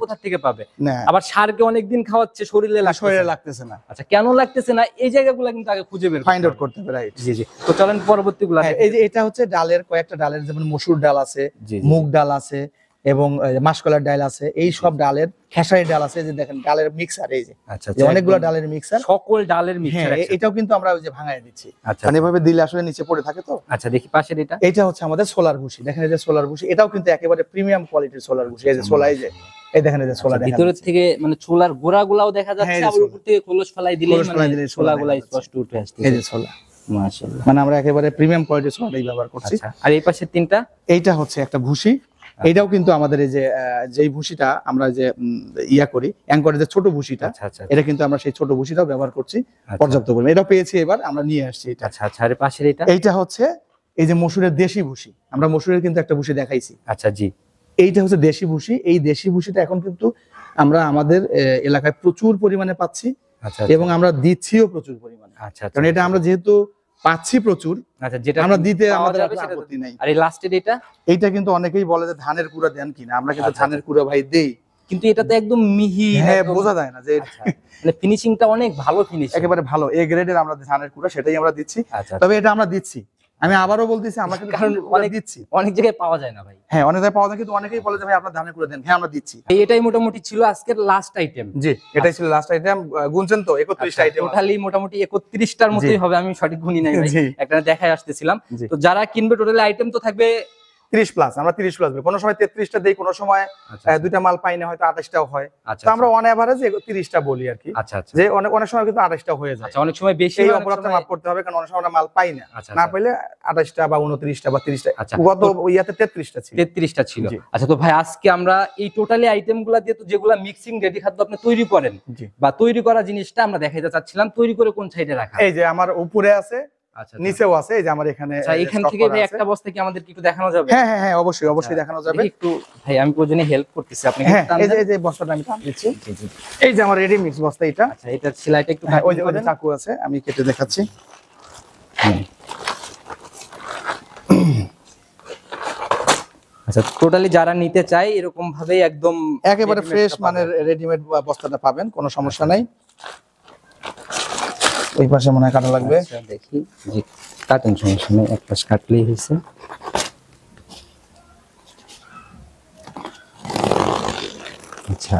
কোথা থেকে পাবে? আবার সারকে অনেকদিন খাওয়াচ্ছে, শরীরে লাগতেছে না। আচ্ছা, কেন লাগতেছে না? এই জায়গাগুলো কিন্তু আগে খুঁজে বের ফাইন্ড আউট করতে হবে। রাইট, জি জি। তো চলেন পরবর্তীগুলো। এই যে এটা হচ্ছে ডালের কয়েকটা ডালের, যেমন মসুর ডাল আছে, মুগ ডাল আছে, এবং মাসকলার ডাল আছে, এই সব ডালের খেসারি ডাল আছে, যে দেখেন ডালের মিক্সার, এই যে আচ্ছা যে অনেকগুলো ডালের মিক্সার, সকল ডালের মিক্সার এটাও কিন্তু আমরা ওই যে ভাঙায় দিচ্ছি, আচ্ছা মানে এভাবে দিলে আসলে নিচে পড়ে থাকে তো। আচ্ছা দেখি পাশের এটা, এটা হচ্ছে আমাদের সোলার ভুসি, দেখেন এই যে সোলার ভুসি, এটাও কিন্তু একেবারে প্রিমিয়াম কোয়ালিটির সোলার ভুসি, এই যে সোলা, এই দেখেন এই যে সোলা, ভিতর থেকে মানে ছোলার গোড়াগুলাও দেখা যাচ্ছে, আর উপর থেকে খোলস ফেলাই দিলেই মানে ছোলাগুলা স্পষ্ট উঠে আসছে, এই যে সোলা, মাশাআল্লাহ, মানে আমরা একেবারে প্রিমিয়াম কোয়ালিটির সোলাটাই ব্যবহার করছি। আর এই পাশের তিনটা, এইটা হচ্ছে একটা ভুসি, এটাও কিন্তু আমাদের এই যে যেই ভুসিটা আমরা যে ইয়া করি অ্যাঙ্করের যে ছোট ভুসিটা, এটা কিন্তু আমরা সেই ছোট ভুসিটাও ব্যবহার করছি পর্যাপ্ত পরিমাণে, এটাও পেয়েছি, এবার আমরা নিয়ে আসছি এটা। আচ্ছা আচ্ছা, আর পাশের এটা, এইটা হচ্ছে এই যে মসুরের দেশি ভুসি, আমরা মসুরের কিন্তু একটা ভুসি দেখাইছি, আচ্ছা জি, এইটা হচ্ছে দেশি ভুসি, এই দেশি ভুসিটা এখন কিন্তু আমরা আমাদের এলাকায় প্রচুর পরিমাণে পাচ্ছি, এবং আমরা দিচ্ছিও প্রচুর পরিমাণে, কারণ এটা আমরা যেহেতু পাচ্ছি প্রচুর, আচ্ছা যেটা আমরা দিতে আমাদের আপত্তি নাই। আর এই লাস্টের এইটা কিন্তু অনেকেই বলে যে ধানের কুড়া দেন কিনা, আমরা কিন্তু ধানের কুড়া ভাই দেই, কিন্তু এটা তো একদম মিহি, হ্যাঁ বোঝা যায় না যে মানে ফিনিশিংটা অনেক ভালো, ফিনিশিং একেবারে ভালো, এ গ্রেডের আমরা ধানের কুড়া সেটাই আমরা দিচ্ছি। তবে এটা আমরা দিচ্ছি, আমি আবারও বলতেছি, আমরা কিন্তু কারণ অনেক দিচ্ছি, অনেক জায়গায় পাওয়া যায় না ভাই, হ্যাঁ অনেক জায়গায় পাওয়া যায়, কিন্তু অনেকেই বলে যে ভাই আপনার ধানের কুড়া দেন, হ্যাঁ আমরা দিচ্ছি। এটাই মোটামুটি ছিল আজকের লাস্ট আইটেম, জি এটাই ছিল লাস্ট আইটেম, গুনছেন তো 31টা আইটেম, টোটালি মোটামুটি 31টার মতোই হবে, আমি সঠিক গুনি নাই ভাই, একটা দেখায় আসতেছিলাম। তো যারা কিনবে টোটালি আইটেম তো থাকবে 30 প্লাস, আমরা 30 প্লাস, কোনো সময় 33টা দেই, কোনো সময় দুইটা মাল পাই না, হয়তো 28টাও হয়, তো আমরা অন এভারেজ 30টা বলি আর কি, যে অনেক অনেক সময় কিন্তু 28টা হয়ে যায়, অনেক সময় বেশি, এই অপরাধটা মাফ করতে হবে, কারণ অনেক সময় আমরা মাল পাই না, না পাইলে 28টা বা 29টা বা 30টা, গত ইয়াতে 33টা ছিল, 33টা ছিল। আচ্ছা তো ভাই আজকে আমরা এই টোটালি আইটেমগুলো দিয়ে, তো যেগুলা মিক্সিং রেডি খাদ্য আপনি তৈরি করেন বা তৈরি করা জিনিসটা আমরা দেখাইতে চাচ্ছিলাম, তৈরি করে কোন সাইডে রাখা, এই যে আমার উপরে আছে, নিচেও আছে, এই যে আমার এখানে, এখান থেকে ভাই একটা বস্তা কি আমাদের একটু দেখানো যাবে? হ্যাঁ হ্যাঁ হ্যাঁ অবশ্যই অবশ্যই দেখানো যাবে, একটু ভাই আমি প্রয়োজনে হেল্প করতেছি, আপনি এই যে বস্তাটা আমি টান দিচ্ছি, এই যে আমার রেডি মিক্স বস্তা এটা, আচ্ছা এটা সেলাইটা একটু, ওই যে চাকু আছে, আমি কেটে দেখাচ্ছি। আচ্ছা টোটালি যারা নিতে চায় এরকম ভাবে একদম একেবারে ফ্রেশ মানের রেডিমেড বস্তাটা পাবেন, কোনো সমস্যা নাই। ওই পাশে মনে হয় কাটা লাগবে, দেখি জি কাটেন, সমস্যা নেই, এক পাশ কাটলেই হয়েছে। আচ্ছা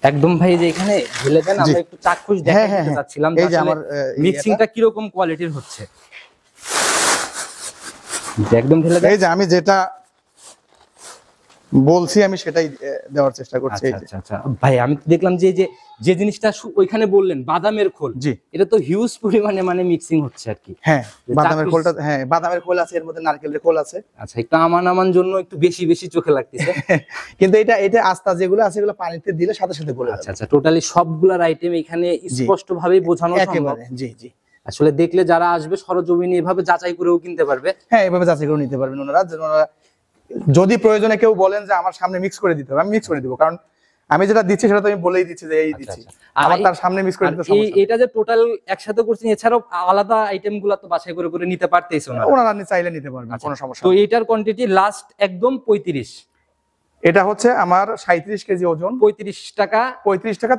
একদম ভাই যে এখানে ঢেলে দেন, আমরা একটু চাক্ষুষ দেখাতে চাচ্ছিলাম যে আমার মিক্সিংটা কি রকম কোয়ালিটির হচ্ছে, একদম ঢেলে দেন, এই যে আমি যেটা বলছি আমি সেটাই দেওয়ার চেষ্টা করছি। আচ্ছা আচ্ছা ভাই আমি দেখলাম যে যে জিনিসটা ওইখানে বললেন বাদামের খোল, জি এটা তো হিউজ পরিমাণে মানে মিক্সিং হচ্ছে আর কি, হ্যাঁ বাদামের খোলটা, হ্যাঁ বাদামের খোল আছে, এর মধ্যে নারকেলের খোল আছে, আচ্ছা একটু আমান জন্য একটু বেশি বেশি চোখে লাগতেছে, কিন্তু এটা আস্তা যেগুলো আছে এগুলো পানিতে দিলে সাথে সাথে গলে যাবে। আচ্ছা আচ্ছা টোটালি সবগুলার আইটেম এখানে স্পষ্ট ভাবে বোঝানো সম্ভব, জি জি, আসলে দেখলে যারা আসবে সরজমিনে এভাবে যাচাই করেও কিনতে পারবে, হ্যাঁ এভাবে যাচাই করে নিতে পারবেন ওনারা, যদি প্রয়োজনে কেউ বলেন যে আমার সামনে মিক্স করে দিতে হবে, আমি মিক্স করে দিব, কারণ আমি যেটা দিচ্ছি সেটা তো আমি বলেই দিচ্ছি যে এই দিচ্ছি, আমার তার সামনে মিক্স করে দিতে সমস্যা নেই। এটা যে টোটাল একসাথে করছেন, এছাড়াও আলাদা আইটেমগুলো তো বাছাই করে করে নিতে পারতেছ না, ওনারা চাইলে নিতে পারবেন, কোনো সমস্যা তো এটার কোয়ান্টিটি লাস্ট একদম 35, এটা হচ্ছে আমার 37 কেজি ওজন, 35 টাকা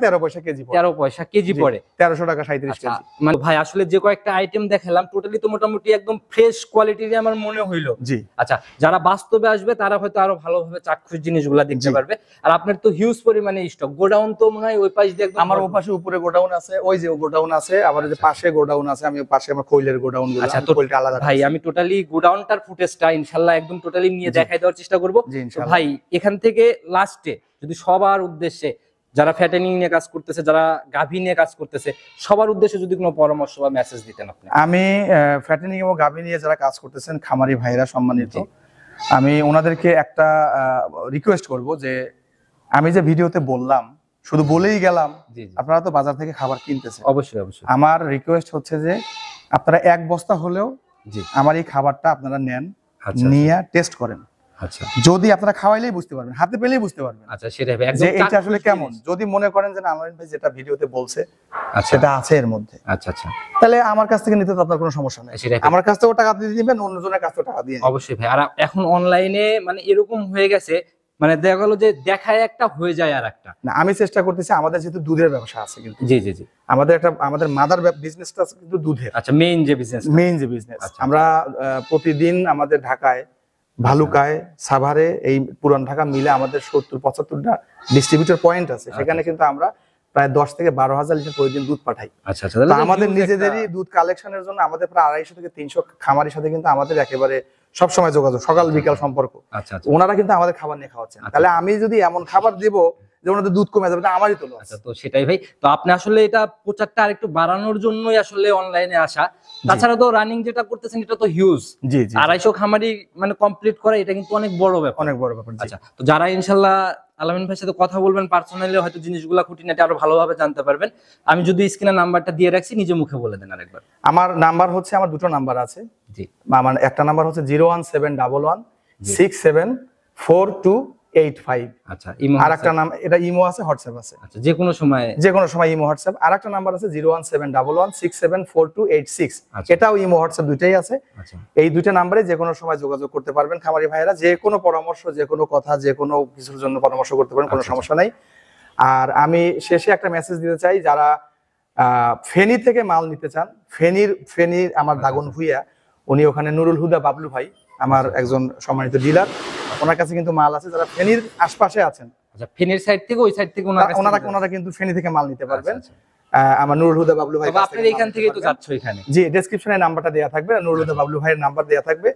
13 পয়সা কেজি, 13 পয়সা কেজি পড়ে, 1300 টাকা 37 কেজি। মানে ভাই আসলে যে কয়েকটা আইটেম দেখালাম টোটালি তো মোটামুটি একদম ফ্রেশ কোয়ালিটির আমার মনে হইলো, জি আচ্ছা যারা বাস্তবে আসবে তারা হয়তো আরো ভালোভাবে চাক্ষুষ জিনিসগুলা দেখতে পারবে, আর আপনার তো হিউজ পরিমাণে স্টক, গোডাউন তো মনে হয় ওই পাশ দিয়ে, আমার ওই পাশে উপরে গোডাউন আছে, ওই যে গোডাউন আছে, আবার যে পাশে গোডাউন আছে, আমি পাশে আমার কোইলের গোডাউন গুলো, আচ্ছা তো আলাদা ভাই আমি টোটালি গোডাউনটার ফুটেজটা ইনশাআল্লাহ একদম টোটালি নিয়ে দেখাই দেওয়ার চেষ্টা করব। ভাই এখান থেকে লাস্টে যদি সবার উদ্দেশ্যে, যারা ফ্যাটেনিং নিয়ে কাজ করতেছে, যারা গাভী নিয়ে কাজ করতেছে, সবার উদ্দেশ্যে যদি কোনো পরামর্শ বা মেসেজ দিতেন আপনি। আমি ফ্যাটেনিং এবং গাভী নিয়ে যারা কাজ করতেছেন, খামারি ভাইরা সম্মানিত, আমি ওনাদেরকে একটা রিকোয়েস্ট করব যে আমি যে ভিডিওতে বললাম শুধু বলেই গেলাম, আপনারা তো বাজার থেকে খাবার কিনতেছেন, অবশ্যই অবশ্যই আমার রিকোয়েস্ট হচ্ছে যে আপনারা এক বস্তা হলেও আমার এই খাবারটা আপনারা নেন, নিয়ে টেস্ট করেন, আচ্ছা যদি আপনারা খাওয়াইলেই বুঝতে পারবেন, হাতে পেলেই বুঝতে পারবেন, আচ্ছা সেটাই যে এটা আসলে কেমন, যদি মনে করেন যে আনোয়ার ভাই যেটা ভিডিওতে বলছে সেটা আছে এর মধ্যে, আচ্ছা আচ্ছা তাহলে আমার কাছ থেকে নিতে তো আপনার কোনো সমস্যা নেই, আমার কাছ থেকেও টাকা দিয়ে দিবেন, অন্যজনের কাছ থেকেও টাকা দিয়ে দিবেন, অবশ্যই ভাই। আর এখন অনলাইনে মানে এরকম হয়ে গেছে, মানে দেখা গেল যে দেখায় একটা হয়ে যায় আর একটা না, আমি চেষ্টা করতেছি, আমাদের যেহেতু দুধের ব্যবসা আছে, কিন্তু জি জি জি আমাদের মাদার বিজনেসটা কিন্তু দুধের, আচ্ছা মেইন যে বিজনেস, আমরা প্রতিদিন আমাদের ঢাকায় ভালুকায়, সাভারে, এই পুরান ঢাকা মিলে আমাদের 70-75টা ডিস্ট্রিবিউটর পয়েন্ট আছে। সেখানে কিন্তু আমরা প্রায় 10 থেকে 12,000 লিটার প্রতিদিন দুধ পাঠাই। আচ্ছা আচ্ছা, তো আমাদের নিজেদেরই দুধ কালেকশনের জন্য আমাদের প্রায় 250 থেকে 300 খামারির সাথে কিন্তু আমাদের একেবারে সব সময় যোগাযোগ, সকাল বিকাল সম্পর্ক। আচ্ছা আচ্ছা, ওনারা কিন্তু আমাদের খাবার নিয়ে খাওয়াচ্ছেন। তাহলে আমি যদি এমন খাবার দিব যে ওনাদের দুধ কমে যাবে, তা আমারই তো লস। আচ্ছা, তো সেটাই ভাই। তো আপনি আসলে এটা প্রচারটা আরেকটু বাড়ানোর জন্যই আসলে অনলাইনে আসা। তাছাড়া তো রানিং যেটা করতেছেন এটা তো হিউজ। জি জি, 250 খামারি মানে কমপ্লিট করা, এটা কিন্তু অনেক বড় ব্যাপার, অনেক বড় ব্যাপার। আচ্ছা, তো যারা ইনশাআল্লাহ আলামিন ভাইয়ের সাথে কথা বলবেন পার্সোনালি, হয়তো জিনিসগুলো খুঁটিনাটি আরো ভালোভাবে জানতে পারবেন। আমি যদি স্ক্রিনে নাম্বারটা দিয়ে রাখছি, নিজে মুখে বলে দেন আরেকবার। আমার নাম্বার হচ্ছে, আমার দুটো নাম্বার আছে। জি, আমার একটা নাম্বার হচ্ছে 01711 6742885। আচ্ছা, ইমো আর একটা নাম, এটা ইমো আছে, হোয়াটসঅ্যাপ আছে। আচ্ছা, যে কোনো সময় ইমো হোয়াটসঅ্যাপ। আর একটা নাম্বার আছে 01711 6742886। আচ্ছা। এটাও ইমো হোয়াটসঅ্যাপ দুইটাই আছে। আচ্ছা, এই দুইটা নাম্বারে যে কোনো সময় যোগাযোগ করতে পারবেন খামারি ভাইয়েরা, যে কোনো পরামর্শ, যে কোনো কথা, যে কোনো কিছুর জন্য পরামর্শ করতে পারেন, কোনো আচ্ছা, সমস্যা নাই। আর আমি শেষে একটা মেসেজ দিতে চাই, যারা ফেনী থেকে মাল নিতে চান, ফেনীর আমার দাগন ভুইয়া, উনি ওখানে নুরুল হুদা বাবলু ভাই আমার একজন সম্মানিত ডিলার, ওনার কাছে কিন্তু মাল আছে। যারা ফেনীর আশপাশে আছেন, আচ্ছা, ফেনীর সাইড থেকে ওই সাইড থেকে ওনারা কিন্তু ফেনী থেকে মাল নিতে পারবেন। আচ্ছা, আমার নুরুল হুদা বাবলু ভাই, আপনার এখান থেকেই তো যাচ্ছে এখানে। জি, ডেসক্রিপশনে নাম্বারটা দেয়া থাকবে, নুরুল হুদা বাবলু ভাইয়ের নাম্বার দেয়া থাকবে।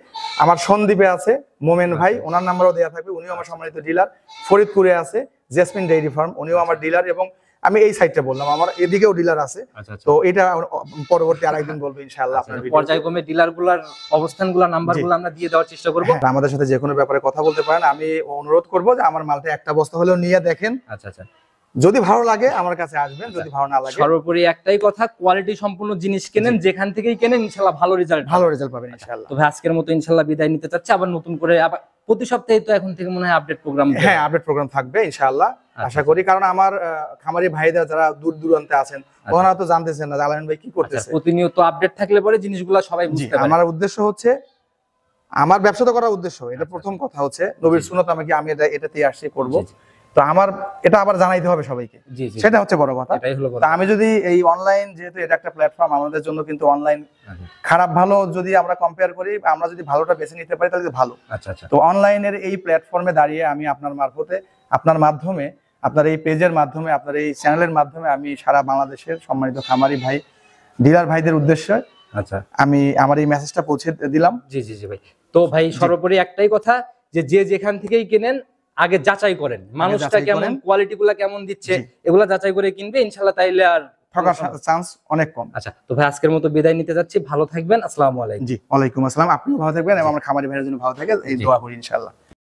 আমার সন্দ্বীপে আছে মোমেন ভাই, ওনার নাম্বারও দেয়া থাকবে, উনিও আমার সম্মানিত ডিলার। ফরিদপুরে আছে জেসমিন ডেইরি ফার্ম, উনিও আমার ডিলার। এবং আমি এই সাইডটা বললাম, আমার এদিকেও ডিলার আছে। তো এটা পরবর্তী আরেকদিন বলবো ইনশাআল্লাহ আপনার ভিডিও। পর্যায়ক্রমে ডিলারগুলোর অবস্থানগুলো, নাম্বারগুলো আমরা দিয়ে দেওয়ার চেষ্টা করব। আমাদের সাথে যে কোনো ব্যাপারে কথা বলতে পারেন। আমি অনুরোধ করব যে আমার মালটা একটা বস্তা হলেও নিয়ে দেখেন। আচ্ছা আচ্ছা, যদি ভালো লাগে আমার কাছে আসবেন, যদি ভালো না লাগে, সর্বোপরি একটাই কথা, কোয়ালিটি সম্পূর্ণ জিনিস কেনেন, যেখান থেকেই কেনেন ইনশাআল্লাহ ভালো রেজাল্ট পাবেন ইনশাআল্লাহ। তবে আজকের মতো ইনশাআল্লাহ বিদায় নিতে চাচ্ছি। আবার নতুন করে আবার প্রতি সপ্তাহে তো এখন থেকে মনে হয় আপডেট প্রোগ্রাম, হ্যাঁ আপডেট প্রোগ্রাম থাকবে ইনশাআল্লাহ, আশা করি। কারণ আমার খামারি ভাইদের যারা দূর দূরান্তে আছেন, ওনারা তো জানতেছেন না আলামিন ভাই কি করতেছে। প্রতিনিয়ত আপডেট থাকলে পরে জিনিসগুলো সবাই বুঝতে পারে। আমার উদ্দেশ্য হচ্ছে, আমার ব্যবসা তো করার উদ্দেশ্য, এটা প্রথম কথা হচ্ছে নবীর সুন্নাত, আমি এটাতেই আসছি করব। তো আমার এটা আবার জানাইতে হবে সবাইকে, সেটা হচ্ছে বড় কথা। আমি যদি এই অনলাইন, যেহেতু এটা একটা প্ল্যাটফর্ম আমাদের জন্য, কিন্তু অনলাইন খারাপ ভালো যদি আমরা কম্পেয়ার করি, আমরা যদি ভালোটা বেছে নিতে পারি তাহলে ভালো। তো অনলাইনের এই প্ল্যাটফর্মে দাঁড়িয়ে আমি আপনার মারফতে, আপনার মাধ্যমে, আপনার এই পেজের মাধ্যমে, আপনার এই চ্যানেলের মাধ্যমে আমি সারা বাংলাদেশের সম্মানিত খামারি ভাই, ডিলার ভাইদের উদ্দেশ্যে আমি আমার এই মেসেজটা পৌঁছে দিলাম। জি জি জি ভাই। তো ভাই সর্বোপরি একটাই কথা, যে যেখান থেকেই কেনেন আগে যাচাই করেন, মানুষটা কেমন, কোয়ালিটি গুলা কেমন দিচ্ছে, এগুলা যাচাই করে কিনবে ইনশাআল্লাহ, তাইলে আর ঠকার চান্স অনেক কম। আচ্ছা, তো ভাই আজকের মতো বিদায় নিতে যাচ্ছি, ভালো থাকবেন, আসসালামু আলাইকুম। জি, ওয়ালাইকুম আসসালাম। আপনিও ভালো থাকবেন এবং আমার খামারি ভাইয়ের জন্য ভালো থাকেন, এই দোয়া করি ইনশাআল্লাহ।